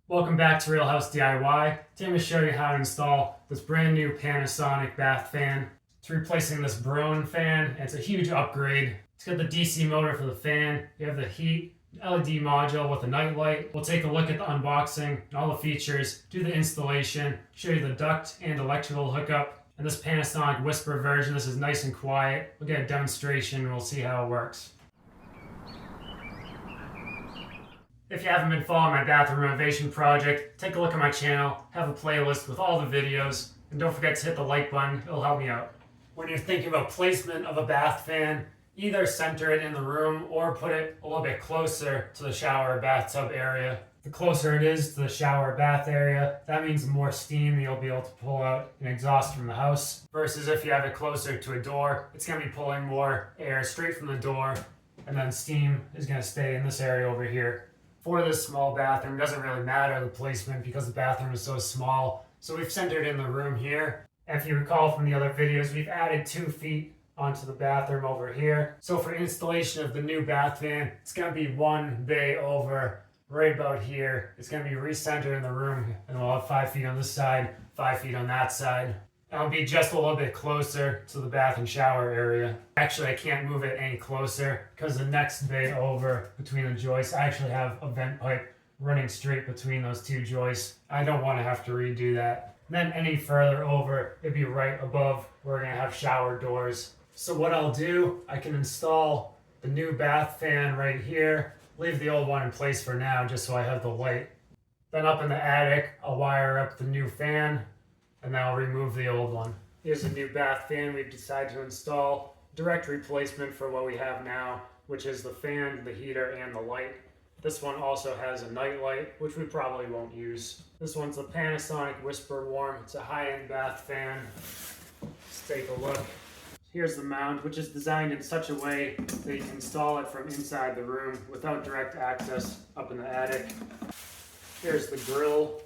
Welcome back to Real House DIY. Today I'm going to show you how to install this brand new Panasonic bath fan. It's replacing this Braun fan, and it's a huge upgrade. It's got the DC motor for the fan, you have the heat, LED module with a night light. We'll take a look at the unboxing and all the features, do the installation, show you the duct and electrical hookup. And this Panasonic Whisper version, this is nice and quiet. We'll get a demonstration and we'll see how it works. If you haven't been following my bathroom renovation project, take a look at my channel, have a playlist with all the videos, and don't forget to hit the like button, it'll help me out. When you're thinking about placement of a bath fan, either center it in the room or put it a little bit closer to the shower or bathtub area. The closer it is to the shower or bath area, that means the more steam you'll be able to pull out and exhaust from the house. Versus if you have it closer to a door, it's going to be pulling more air straight from the door, and then steam is going to stay in this area over here. For this small bathroom, it doesn't really matter the placement because the bathroom is so small. So we've centered in the room here. If you recall from the other videos, we've added 2 feet onto the bathroom over here. So for installation of the new bath fan, it's going to be 1 bay over right about here. It's going to be recentered in the room, and we'll have 5 feet on this side, 5 feet on that side. I'll be just a little bit closer to the bath and shower area. Actually, I can't move it any closer because the next bay over between the joists, I actually have a vent pipe running straight between those 2 joists. I don't want to have to redo that. And then any further over, it'd be right above where we're going to have shower doors. So what I'll do, I can install the new bath fan right here, leave the old one in place for now just so I have the light. Then up in the attic, I'll wire up the new fan, and then I'll remove the old one. Here's a new bath fan we've decided to install. Direct replacement for what we have now, which is the fan, the heater, and the light. This one also has a night light, which we probably won't use. This one's the Panasonic Whisper Warm. It's a high-end bath fan. Let's take a look. Here's the mount, which is designed in such a way that you can install it from inside the room without direct access up in the attic. Here's the grill,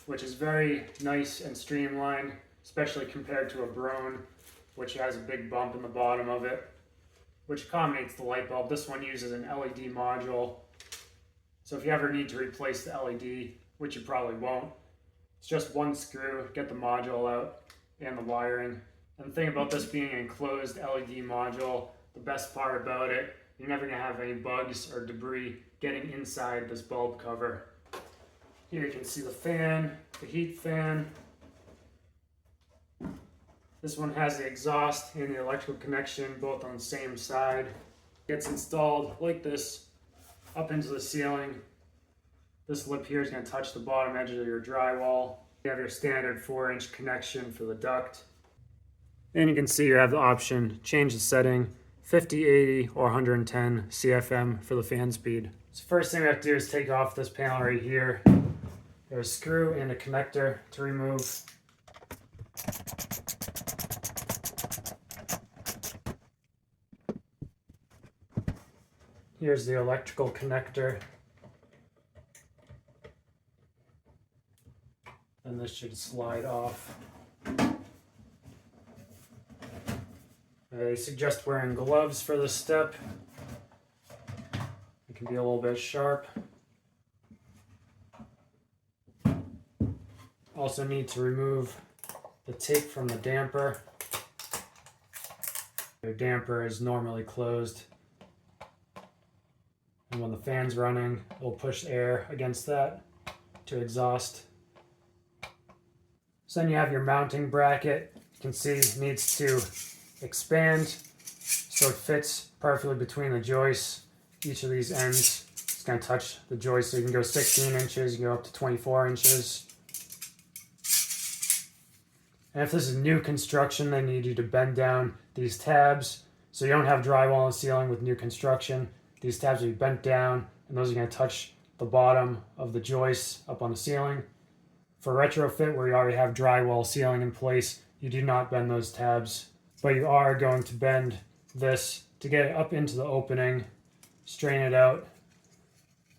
which is very nice and streamlined, especially compared to a Braun, which has a big bump in the bottom of it, which accommodates the light bulb. This one uses an LED module, so if you ever need to replace the LED, which you probably won't, it's just 1 screw, get the module out, and the wiring. And the thing about this being an enclosed LED module, the best part about it, you're never going to have any bugs or debris getting inside this bulb cover. Here you can see the fan, the heat fan. This one has the exhaust and the electrical connection both on the same side. Gets installed like this up into the ceiling. This lip here is going to touch the bottom edge of your drywall. You have your standard 4-inch connection for the duct. And you can see you have the option, change the setting, 50, 80, or 110 CFM for the fan speed. So first thing we have to do is take off this panel right here. There's a screw and a connector to remove. Here's the electrical connector. And this should slide off. I suggest wearing gloves for this step. It can be a little bit sharp. Also need to remove the tape from the damper. Your damper is normally closed, and when the fan's running, it'll push air against that to exhaust. So then you have your mounting bracket. You can see it needs to expand so it fits perfectly between the joists. Each of these ends is going to touch the joist, so you can go 16 inches, you can go up to 24 inches. And if this is new construction, they need you to bend down these tabs so you don't have drywall on the ceiling with new construction. These tabs will be bent down, and those are going to touch the bottom of the joists up on the ceiling. For retrofit, where you already have drywall ceiling in place, you do not bend those tabs, but you are going to bend this to get it up into the opening, strain it out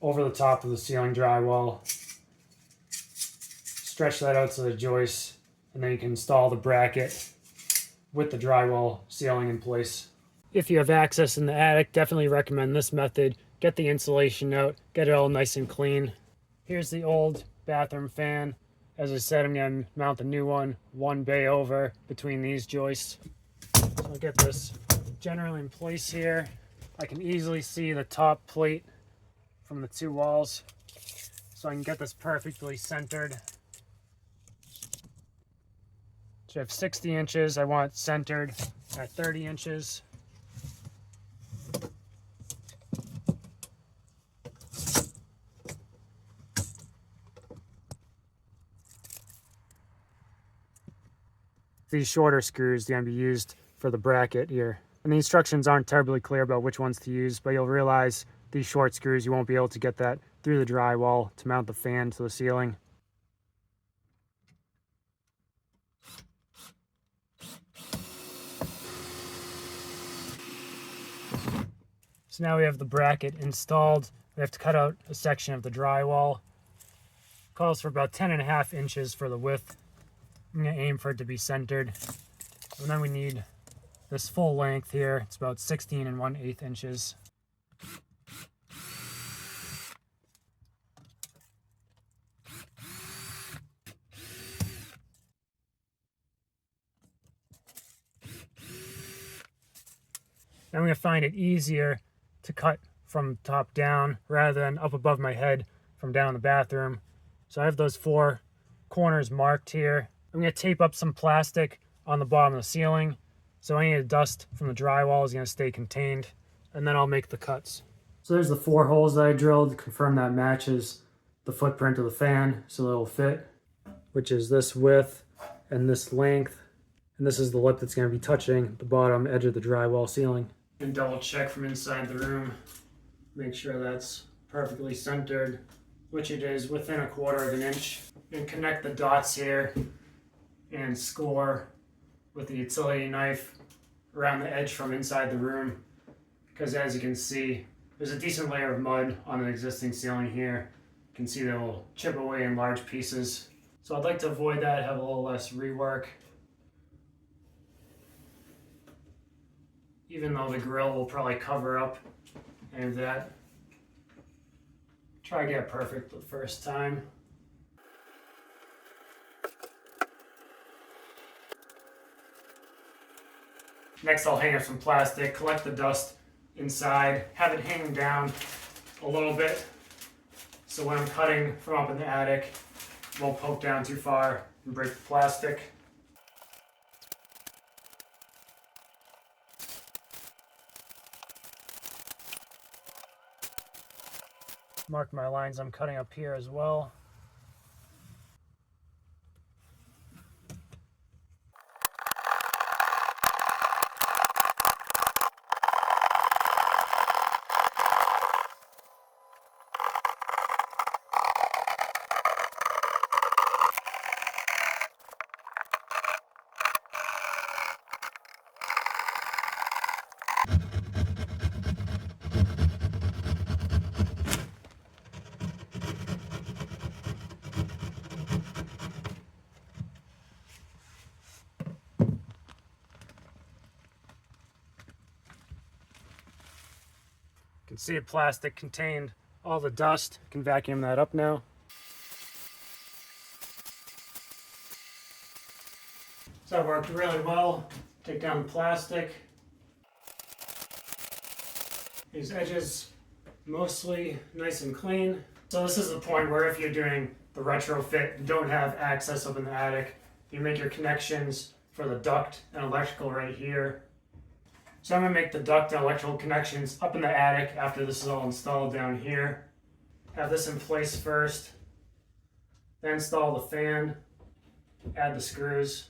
over the top of the ceiling drywall, stretch that out to the joists, and then you can install the bracket with the drywall ceiling in place. If you have access in the attic, definitely recommend this method. Get the insulation out, get it all nice and clean. Here's the old bathroom fan. As I said, I'm going to mount the new one bay over between these joists. So I'll get this generally in place here. I can easily see the top plate from the two walls, so I can get this perfectly centered. So I have 60 inches. I want it centered at 30 inches. These shorter screws are going to be used for the bracket here. And the instructions aren't terribly clear about which ones to use, but you'll realize these short screws, you won't be able to get that through the drywall to mount the fan to the ceiling. So now we have the bracket installed. We have to cut out a section of the drywall. Calls for about 10.5 inches for the width. I'm going to aim for it to be centered. And then we need this full length here. It's about 16 1/8 inches. Now I'm going to find it easier to cut from top down rather than up above my head from down the bathroom. So I have those 4 corners marked here. I'm going to tape up some plastic on the bottom of the ceiling, so any dust from the drywall is going to stay contained, and then I'll make the cuts. So there's the 4 holes that I drilled to confirm that matches the footprint of the fan, so it'll fit, which is this width and this length, and this is the lip that's going to be touching the bottom edge of the drywall ceiling. And double check from inside the room, make sure that's perfectly centered, which it is within 1/4 inch, and connect the dots here and score with the utility knife around the edge from inside the room, because as you can see, there's a decent layer of mud on the existing ceiling here. You can see that it will chip away in large pieces. So I'd like to avoid that, have a little less rework. Even though the grill will probably cover up any of that. Try to get it perfect the first time. Next I'll hang up some plastic, collect the dust inside, have it hanging down a little bit so when I'm cutting from up in the attic, it won't poke down too far and break the plastic. Mark my lines I'm cutting up here as well. You can see the plastic contained all the dust. I can vacuum that up now. So that worked really well. Take down the plastic. These edges mostly nice and clean. So this is the point where if you're doing the retrofit and don't have access up in the attic, you make your connections for the duct and electrical right here. So I'm going to make the duct and electrical connections up in the attic after this is all installed down here. Have this in place first, then install the fan, add the screws.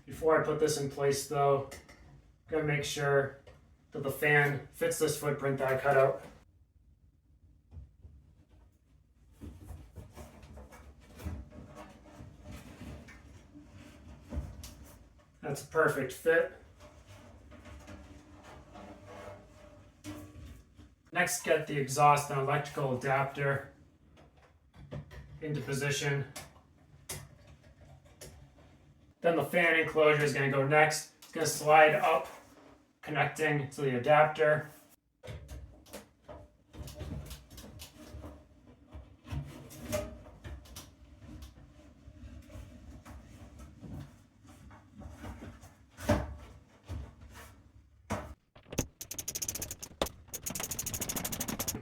Before I put this in place though, I'm going to make sure that the fan fits this footprint that I cut out. That's a perfect fit. Next, get the exhaust and electrical adapter into position. Then the fan enclosure is going to go next. It's going to slide up, connecting to the adapter.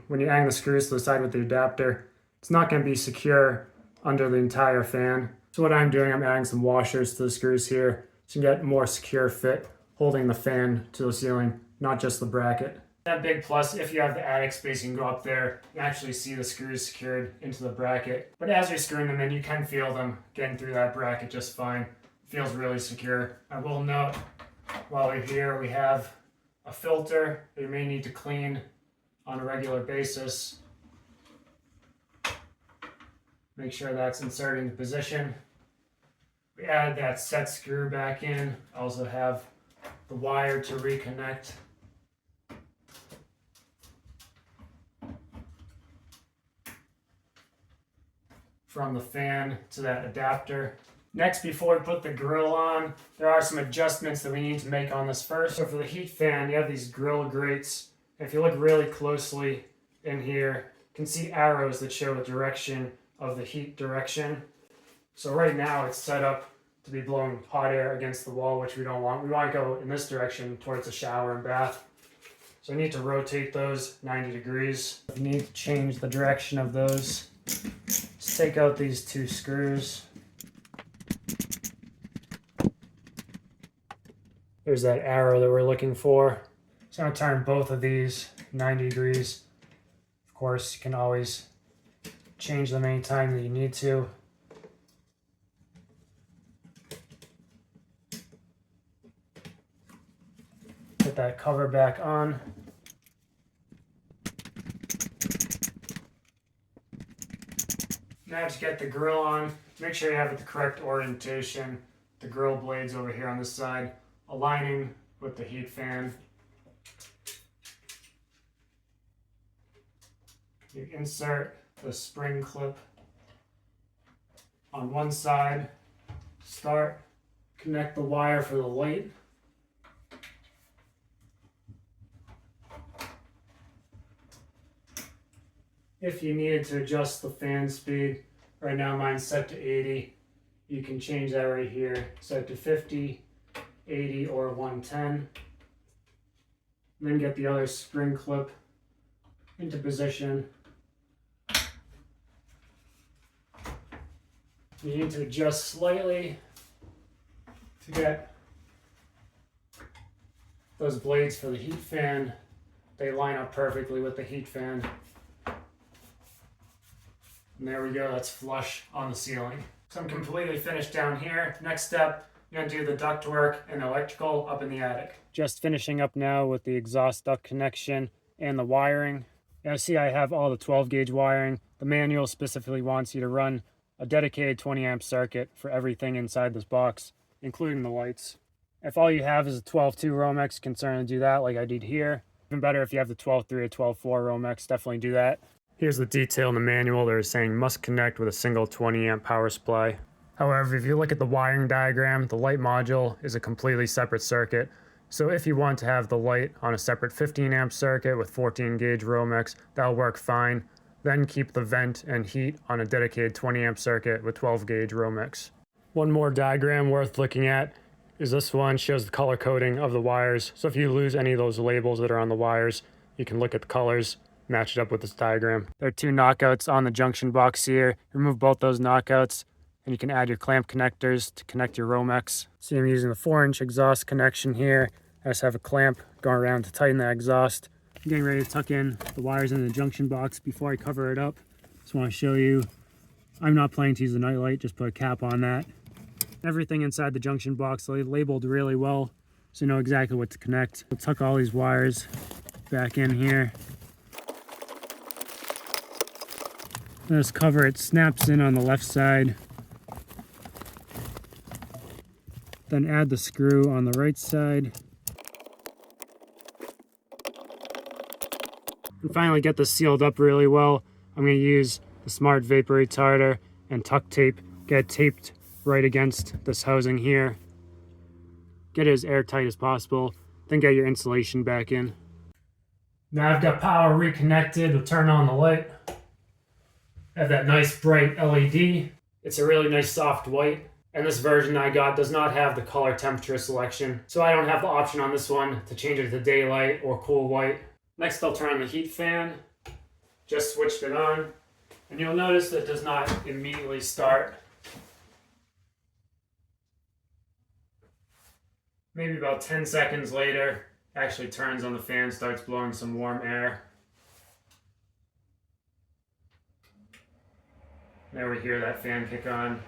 when you hang the screws to the side with the adapter, it's not going to be secure under the entire fan. So what I'm doing, I'm adding some washers to the screws here to get more secure fit, holding the fan to the ceiling, not just the bracket. That big plus, if you have the attic space, you can go up there and actually see the screws secured into the bracket. But as you're screwing them in, you can feel them getting through that bracket just fine. It feels really secure. I will note, while we're here, we have a filter that you may need to clean on a regular basis. Make sure that's inserted into position. We added that set screw back in. Also have the wire to reconnect. From the fan to that adapter. Next, before we put the grill on, there are some adjustments that we need to make on this first. So for the heat fan, you have these grill grates. If you look really closely in here, you can see arrows that show the direction of the heat direction. So right now it's set up to be blowing hot air against the wall, which we don't want. We want to go in this direction towards the shower and bath. So I need to rotate those 90 degrees. If you need to change the direction of those, just take out these two screws. There's that arrow that we're looking for. So I'm going to turn both of these 90 degrees. Of course, you can always change them anytime that you need to. Put that cover back on. Now to get the grill on, make sure you have it the correct orientation. The grill blades over here on this side, aligning with the heat fan. You insert the spring clip on one side, start, connect the wire for the light. If you needed to adjust the fan speed, right now mine's set to 80. You can change that right here, set to 50, 80, or 110. Then get the other spring clip into position. You need to adjust slightly to get those blades for the heat fan. They line up perfectly with the heat fan. And there we go, that's flush on the ceiling. So I'm completely finished down here. Next step, I'm going to do the ductwork and electrical up in the attic. Just finishing up now with the exhaust duct connection and the wiring. Now see, I have all the 12 gauge wiring. The manual specifically wants you to run a dedicated 20 amp circuit for everything inside this box, including the lights. If all you have is a 12.2 Romex, you can certainly do that like I did here. Even better if you have the 12.3 or 12.4 Romex, definitely do that. Here's the detail in the manual. They're saying must connect with a single 20 amp power supply. However, if you look at the wiring diagram, the light module is a completely separate circuit. So if you want to have the light on a separate 15 amp circuit with 14 gauge Romex, that'll work fine. Then keep the vent and heat on a dedicated 20 amp circuit with 12 gauge Romex. One more diagram worth looking at is this one. Shows the color coding of the wires. So if you lose any of those labels that are on the wires, you can look at the colors, match it up with this diagram. There are two knockouts on the junction box here. Remove both those knockouts and you can add your clamp connectors to connect your Romex. See, I'm using the 4-inch exhaust connection here. I just have a clamp going around to tighten that exhaust. I'm getting ready to tuck in the wires in the junction box before I cover it up. Just want to show you, I'm not planning to use the nightlight, just put a cap on that. Everything inside the junction box labeled really well, so you know exactly what to connect. We'll tuck all these wires back in here. This cover, it snaps in on the left side. Then add the screw on the right side. And finally get this sealed up really well. I'm going to use the Smart Vapor Retarder and tuck tape. Get it taped right against this housing here. Get it as airtight as possible. Then get your insulation back in. Now I've got power reconnected. We'll turn on the light. I have that nice bright LED. It's a really nice soft white. And this version I got does not have the color temperature selection. So I don't have the option on this one to change it to daylight or cool white. Next I'll turn on the heat fan. Just switched it on, and you'll notice that it does not immediately start. Maybe about 10 seconds later, actually turns on the fan, starts blowing some warm air. There we hear that fan kick on,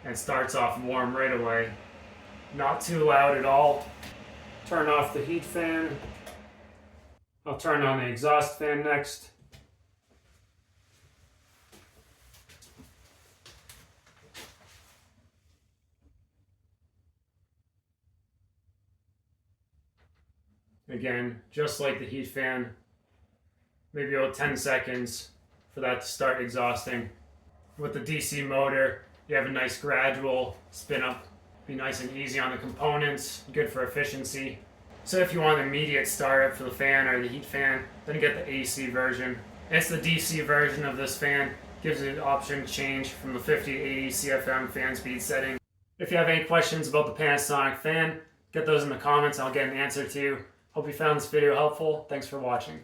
and starts off warm right away. Not too loud at all. Turn off the heat fan. I'll turn on the exhaust fan next. Again, just like the heat fan, maybe about 10 seconds for that to start exhausting. With the DC motor, you have a nice gradual spin up. Be nice and easy on the components, good for efficiency. So if you want an immediate startup for the fan or the heat fan, then get the AC version. It's the DC version of this fan. Gives you the option to change from the 50 to 80 CFM fan speed setting. If you have any questions about the Panasonic fan, get those in the comments. I'll get an answer to you. Hope you found this video helpful. Thanks for watching.